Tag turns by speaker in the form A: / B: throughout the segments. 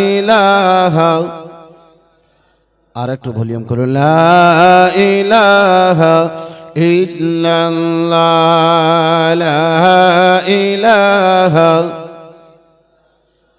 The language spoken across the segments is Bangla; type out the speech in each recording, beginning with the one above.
A: ইলাহা আর একটু ভলিউম করো লা ইলাহা ইল্লাল্লাহ লা ইলাহা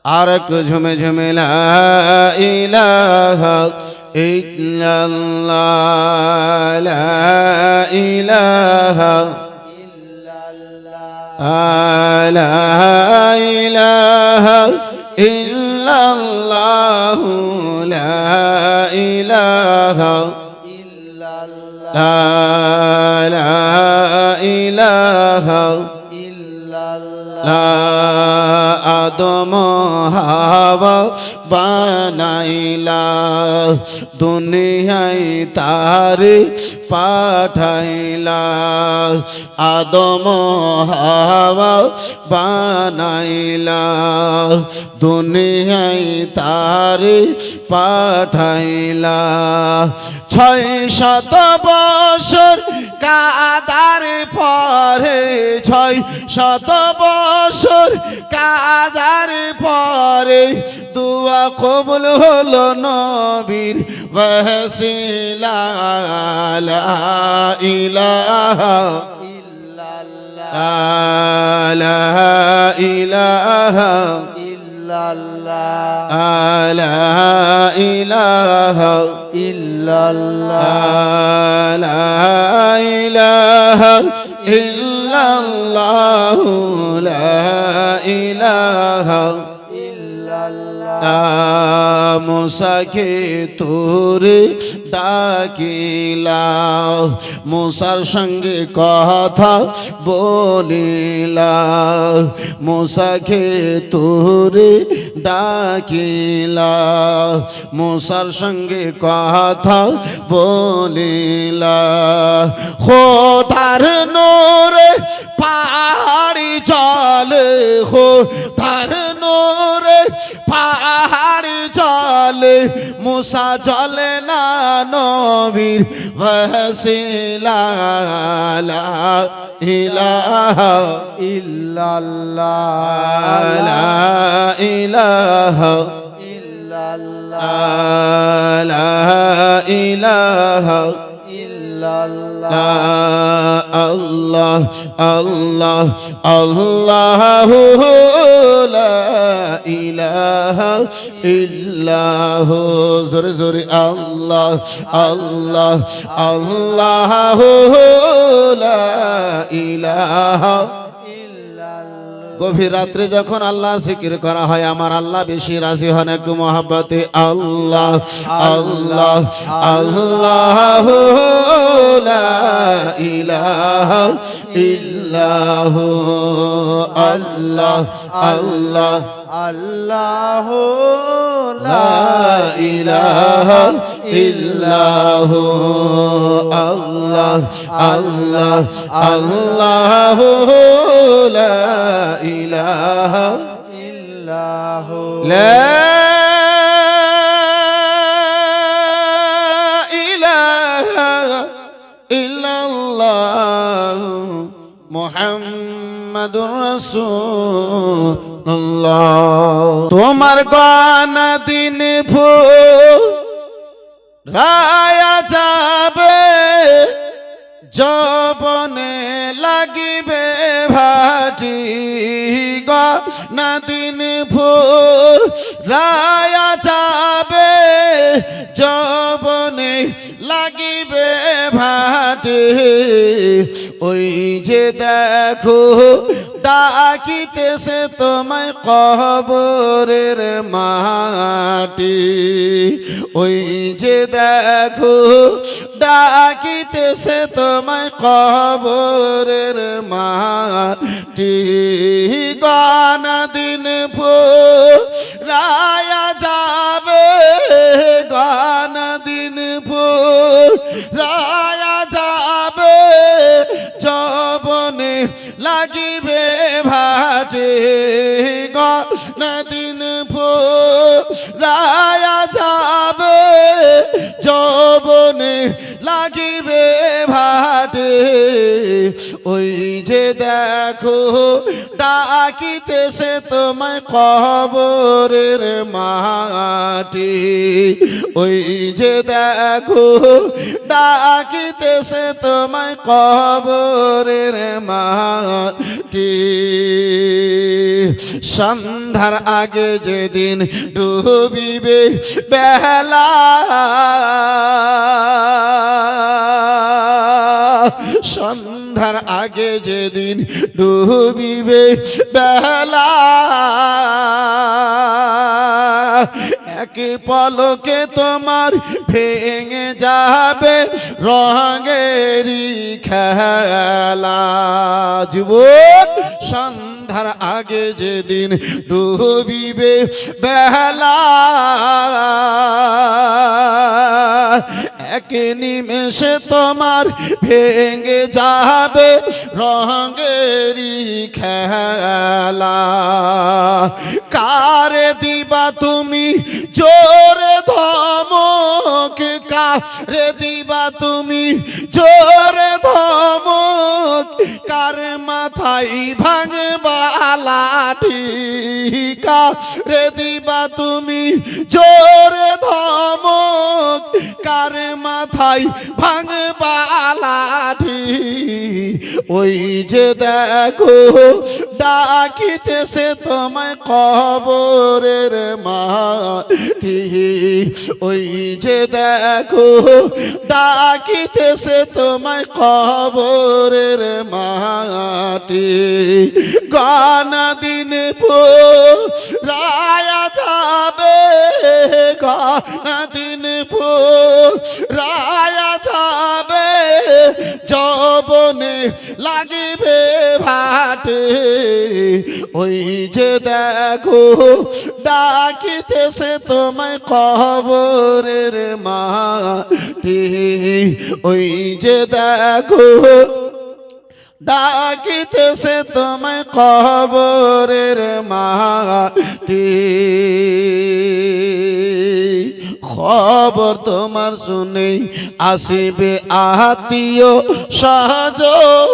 A: আর একটু ঝুমে ঝুমে লা ইলাহা ইল্লাল্লাহ লা ইলাহা লা ইলাহা ইল্লাল্লাহ লা ইলাহা ইল্লাল্লাহ লা ইলাহা আদম হাওয়া বানাইলা দুনিয়ায় তারে পাঠাইলা আদম হাওয়া বানাইলা দুনিয়ায় তারে পাঠাইলা 600 বছর কাদার পরে 600 বছর কাদার পরে দুয়া কবুল হলো নবীর ওয়াসিলা লা ইলাহা ইল্লাল্লাহ লা ইলাহা ইল্লাল্লাহ লা ইলাহা ইল্লাল্লাহ লা ইলাহা ইল্লাল্লাহ লা ইলাহা ইল্লাল্লাহ মুসাকে তোরে ডাকিলা মুসার সঙ্গে কথা বলিলা মুসাকে তোরে ডাকিলা মুসার সঙ্গে কথা বলিলা খোদার নূরে পাহাড়ি চলে খোদার নূরে পাহাড়ি চলে মুসা চলে না নবীর ওয়াসিলা লা ইলাহা ইল্লাল্লাহ লা ইলাহা ইল্লাল্লাহ লা ইলাহা আল্লাহ আল্লাহ আল্লাহু লা ইলাহা ইল্লাহু জোরে জোরে আল্লাহ আল্লাহ আল্লাহু লা ইলাহা গভীর রাত্রে যখন আল্লাহ জিকির করা হয় আমার আল্লাহ বেশি রাজি হন একটু মহব্বতে আল্লাহ আল্লাহ আল্লাহ লা ইলাহা ইল্লাহু আল্লাহ আল্লাহ আল্লাহ লা ইলাহা ইল্লাহু আল্লাহ আল্লাহ আল্লাহ লা ইলাহা ইল্লাহু লা ইলাহা ইল্লাল্লাহ মুহাম্মাদুর রাসূলুল্লাহ তোমার গান দিন রায়া যাবে যবনে লাগিবে ভাটি গানা দিন রায়া যাবে যবনে লাগিবে ভাটি ওই যে দেখো ডাকিতেছে তোমায় কবরের মাটি ওই যে দেখো ডাকিতেছে তোমায় কবরের মাটি গানা দিন রায়া যাবে গানা দিন রায়া যাবে যবনে লাগিবে ভাটে গানা দিন রায়া যাবে যবনে লাগিবে ভাটে ভাটে ওই যে দেখো ডাকিতেছে তোমায় কবরের মাটি ওই যে দেখো ডাকিতেছে তোমায় কবরের মাটি সন্ধ্যার আগে যেদিন ডুবিবে বেলা সন্ধ্যার আগে যেদিন ডুবিবে বেলা এক পলকে তোমার ভেঙে যাবে রঙেরই খেলা যুবক সন্ধ্যার আগে যেদিন ডুবিবে বেলা এক নিমেষে তোমার ভেঙে যাবে রঙেরই খেলা কারে দিবা তুমি জোরে ধমক কারে দিবা তুমি জোরে ধমক কার মাথায় ভাঙবা লাঠি কারে দিবা তুমি জোরে ধমক কার মাথায় ভাঙবা লাঠি ওই যে দেখো ডাকিতেছে তোমায় কবরের মাটি ওই যে দেখো ডাকিতেছে তোমায় কবরের মাটি গানা দিন রায়া যাবে গানা দিন রায়া যাবে যৌবনে লাগিবে ভাটে ওই যে দেখো ডাকিতেছে তোমায় কবরের মাটি ওই যে দেখো ডাকিতেছে তোমায় কবরের মাটি খবর তোমার শুনে আসিবে আত্মীয় সহজন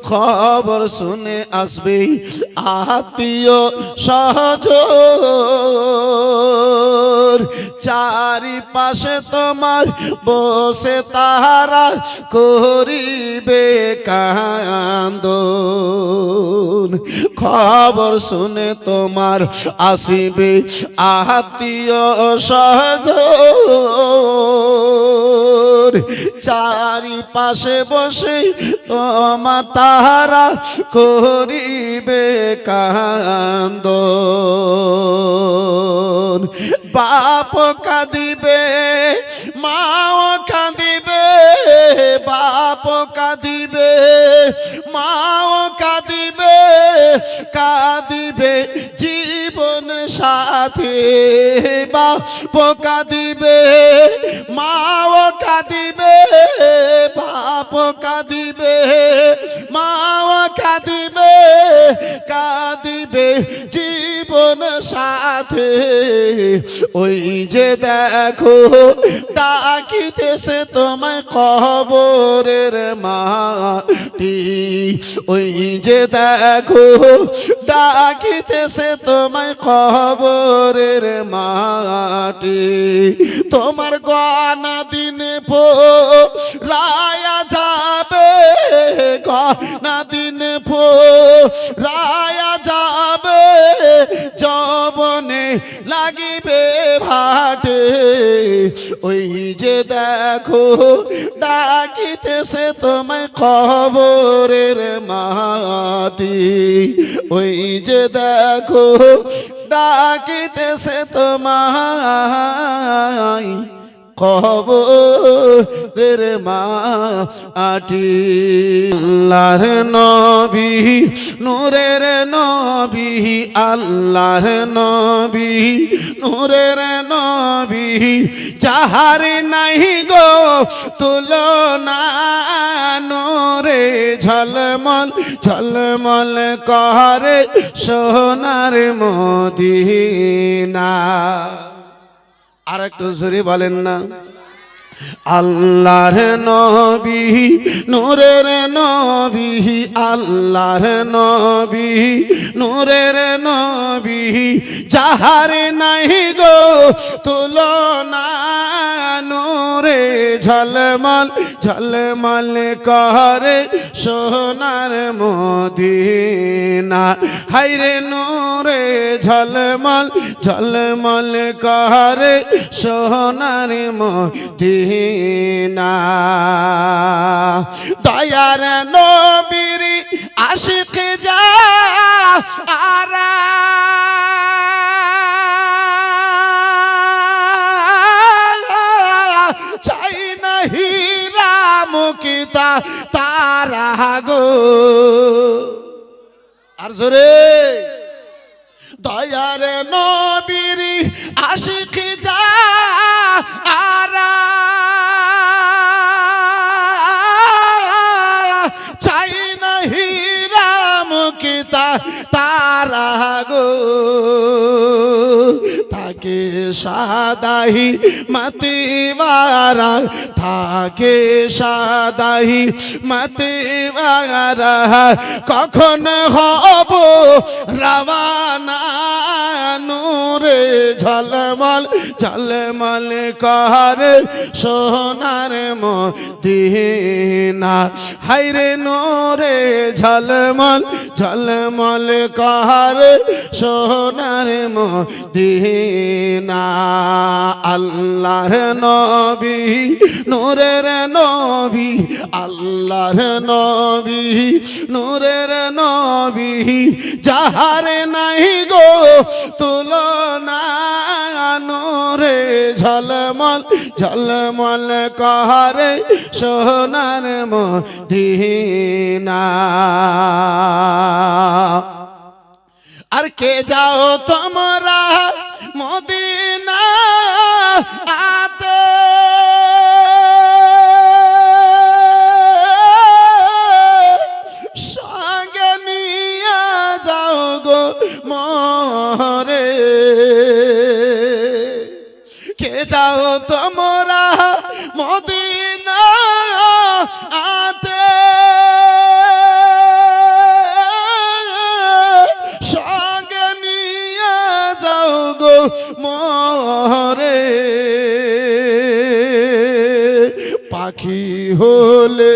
A: খবর শুনে আসবে আত্মীয় সহজন চারিপাশে তোমার বসে তাহারা করিবে কান্দন খবর শুনে তোমার আসিবে আত্মীয় সহজন চারিপাশে বসে তোমার তাহারা করিবে কান্দন বাপ কাঁদিবে মাও কাঁদিবে বাপ কাঁদিবে মাও কাঁদিবে কাঁদিবে জীবন সাথী বাপ কাঁদিবে মাও কাঁদিবে বাপ কাঁদিবে মাও কাঁদিবে কাঁদিবে জীবন সাথে ওই যে দেখো ডাকিতেছে তোমায় কবরের মাটি ওই যে দেখো ডাকিতেছে তোমায় কবরের মাটি তোমার গনা দিন রায়া যাবে গনা দিন রায়া যাবে যৌবনে লাগিবে ভাটে ওই যে দেখো ডাকিতেছে তোমায় কবরের মাটি ওই যে দেখো ডাকিতেছে তোমায় কবরের মাটি আল্লাহর নবী নূরের নবী আল্লাহর নবী নূরের নবী যাহার নাই গো তুলনা নূরে ঝলমল ঝলমল করে সোনার মদিনা আর একটু জোরে বলেন না আল্লাহর নবী নূরের নবী আল্লাহর নবী নূরের নবী যাহার নাই গো তুলনা নূরে ঝলমল ঝলমল করে সোনার মদিনা হায়রে নূরে ঝলমল ঝলমল করে সোনার মদিনা দয়ার নবীর আশিক যারা চাই না হীরা মুক্তা তারা গো আর জোরে দয়ার নবীর আশিক যারা চাই না হীরা মুক্তা তারা গো তাকে সাদাহি মতিবারা থাকে সাদাহি মতিবারা কখন হব রওয়ানা নূরে ঝলমল ঝলমল করে সোনার মদিনা হায়রে নূরে ঝলমল ঝলমল করে সোনার মদিনা আল্লাহর নবী নূরের নবী আল্লাহর নবী নূরের নবী যাহার নাই গো তুলনা নূরে ঝলমল ঝলমল করে সোনার মদিনা আর কে যাও তোমরা মদিনা আতে সঙ্গে নিয়ে যাও গো মরে কে যাও তোমরা মদিনা আতে সঙ্গে নিয়ে যাও গো মরে পাখি হলে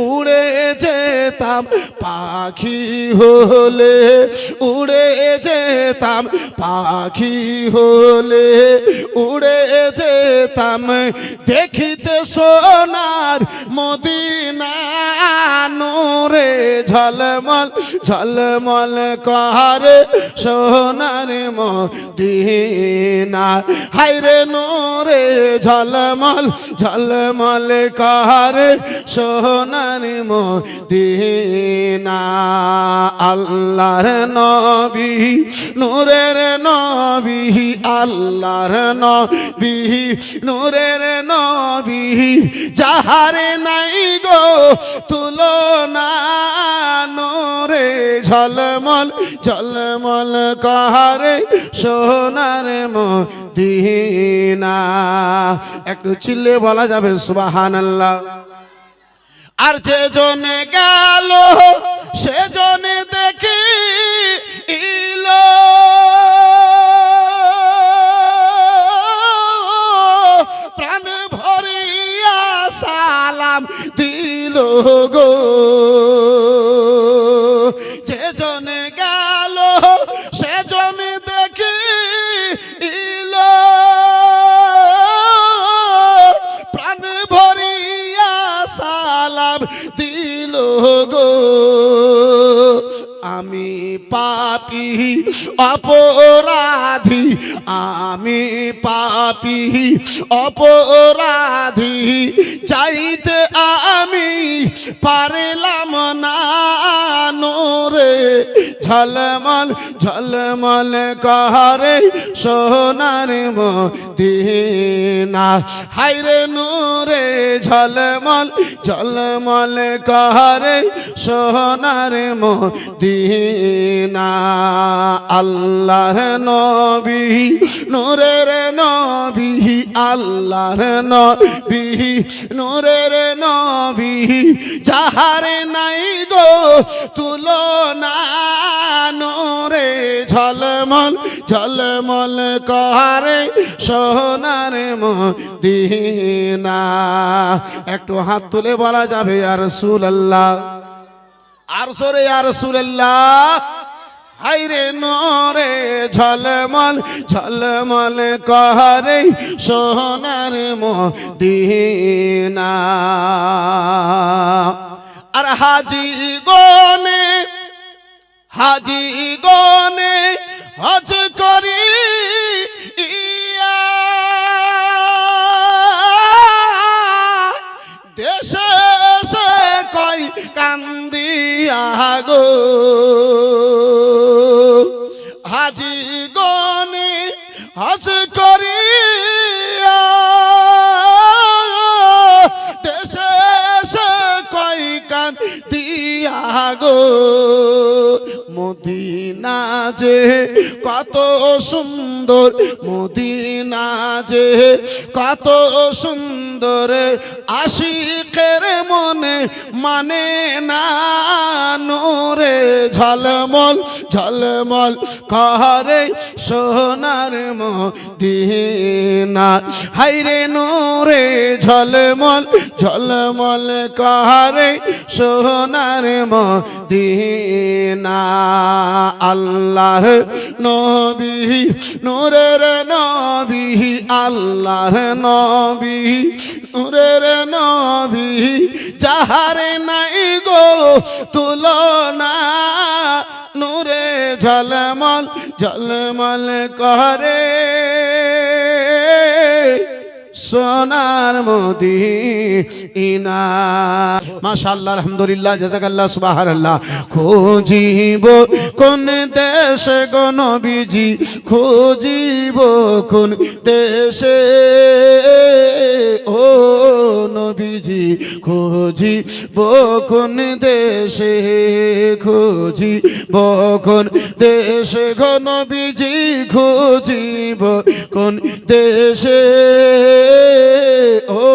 A: উড়ে যেতাম পাখি হলে উড়ে যেতাম পাখি হলে উড়ে যেতাম দেখিতে সোনার মদিনা নূরে ঝলমল ঝলমল করে সোনার মদিনা হায়রে নূরে ঝলমল ঝলমল করে সোনার মদিনা আল্লাহর নবী নূরের নবী আল্লাহর নবী নূরের নবী যাহার নাই গো তুলনা নূরে ঝলমল ঝলমল করে সোনার মদিনা একটু চিল্লে বলা যাবে সুবহানাল্লাহ আর যে জনে গেল সে জনে দেখি ইলো প্রাণ ভরিয়া সালাম দিল গো যে জনে গেল সে জনে দেখি ইলো প্রাণ ভরিয়া সালাম দিল গো আমি পাপী অপরাধী আমি পাপী অপরাধী চাইতে আমি পারলাম না নূরে ঝলমল ঝলমল করে সোনার মদিনা হায়রে নূরে ঝলমল ঝলমল করে সোনার মদিনা আল্লাহর নবী নূরের নবী আল্লাহর নবী নূরের নবী যাহার নাই গো তুলনা নূরে ঝলমল ঝলমল করে সোনার মদিনা। একটু হাত তুলে বলা যাবে ইয়া রাসূলুল্লাহ, আর সরে ইয়া রাসূলুল্লাহ। হাইরে নূরে ঝলমল ঝলমল করে সোনার মদিনা। আর হাজি গনে হজ করি দেশে সে কই কান্দিয়া গো। হাজি গনে হজ করি দেশে সে কই কান্দিয়া গো। মদিনা যে কত সুন্দর, মদিনা যে কত সুন্দর, আশিকের মনে মানে না নূরে ঝলমল ঝলমল করে সোনার মদিনা। হাইরে নূরে ঝলমল ঝলমল করে সোনার মদিনা। আল্লাহর নবী নূরের নবী আল্লাহর নবী নূরের নবী যাহার নাই গো তুলনা নূরে ঝলমল ঝলমল করে সোনার মদিনা। মাশাআল্লাহ, আলহামদুলিল্লাহ, জাযাকাল্লাহ, সুবহানাল্লাহ। খুঁজিব কোন দেশে গো নবীজি, খুঁজিব কোন দেশে ও নবীজি, খুঁজিব কোন দেশে, খুঁজিব কোন দেশে গো নবীজি, খুঁজিব কোন দেশে ও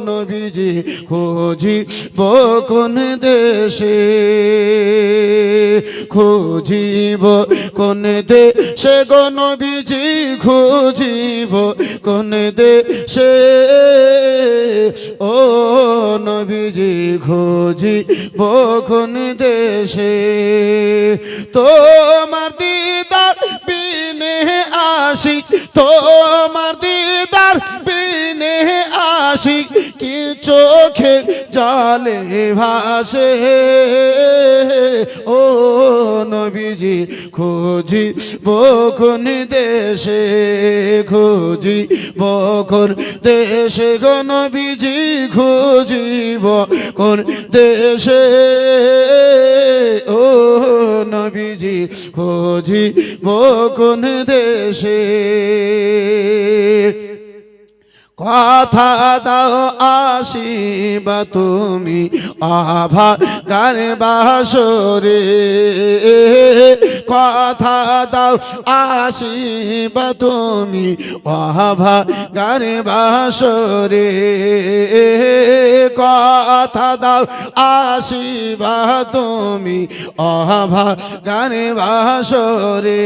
A: নবীজি, খুঁজিব কোন দেশে, খুঁজিব কোন দেশে গো নবীজি, খুঁজিব কোন দেশে ও নবীজি, খুঁজিব কোন দেশে। তোমার দিদার বিনে আশিক, তোমার দিদার বিনে আশিক কি চোখে জলে ভাসে ও নবীজি, খুঁজিব কোন দেশে, খুঁজিব কোন দেশে গো নবীজি, খুঁজিব কোন দেশে ও নবীজি, খুঁজিব কোন দেশে। কথা দাও আসিবা তুমি অভাগার বাসরে, কথা দাও আসিবা তুমি অভাগার বাসরে, কথা দাও আসিবা তুমি অভাগার বাসরে।